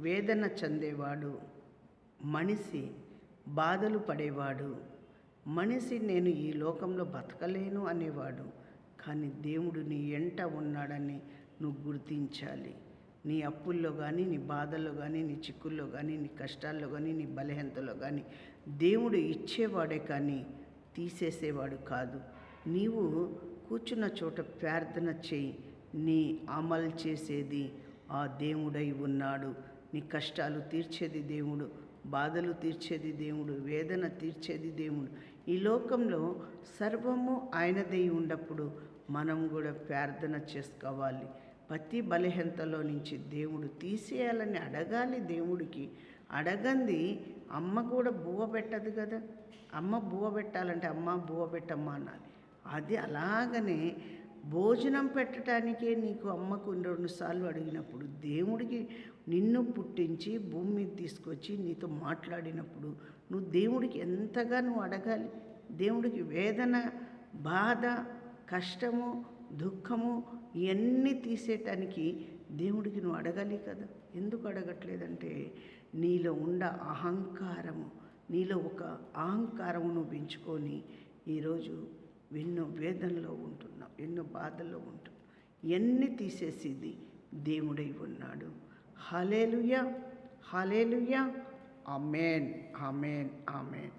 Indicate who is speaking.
Speaker 1: వేదన చెందేవాడు, మనిషి బాధలు పడేవాడు, మనిషి నేను ఈ లోకంలో బతకలేను అనేవాడు. కానీ దేవుడు నీ ఎంట ఉన్నాడని నువ్వు గుర్తించాలి. నీ అప్పుల్లో కానీ, నీ బాధల్లో కానీ, నీ చిక్కుల్లో కానీ, నీ కష్టాల్లో కానీ, నీ బలహీనతలో కానీ దేవుడు ఇచ్చేవాడే కానీ తీసేసేవాడు కాదు. నీవు కూర్చున్న చోట ప్రార్థన చేయి. నీ అమలు చేసేది ఆ దేవుడై ఉన్నాడు. నీ కష్టాలు తీర్చేది దేవుడు, బాధలు తీర్చేది దేవుడు, వేదన తీర్చేది దేవుడు. ఈ లోకంలో సర్వము ఆయనదై ఉన్నప్పుడు మనం కూడా ప్రార్థన చేసుకోవాలి. ప్రతి బలహీనతలో నుంచి దేవుడు తీసేయాలని అడగాలి. దేవుడికి అడగంది అమ్మ కూడా బువ్వ పెట్టదు కదా. అమ్మ బువ్వ పెట్టాలంటే అమ్మ బువ్వ పెట్టమ్మా అనాలి. అది అలాగనే భోజనం పెట్టడానికే నీకు అమ్మకు 2 సార్లు అడిగినప్పుడు, దేవుడికి నిన్ను పుట్టించి భూమి మీద తీసుకొచ్చి నీతో మాట్లాడినప్పుడు నువ్వు దేవుడికి ఎంతగా నువ్వు అడగాలి. దేవుడికి వేదన, బాధ, కష్టము, దుఃఖము ఇవన్నీ తీసేయటానికి దేవుడికి నువ్వు అడగాలి కదా. ఎందుకు అడగట్లేదంటే నీలో ఉండ అహంకారము, నీలో ఒక అహంకారము నువ్వు పెంచుకొని ఈరోజు ఎన్నో వేదనలో ఉంటున్నావు, ఎన్నో బాధల్లో ఉంటున్నావు. ఇవన్నీ తీసేసేది దేవుడై ఉన్నాడు. హల్లెలూయా, హల్లెలూయా, ఆమేన్, ఆమేన్, ఆమేన్.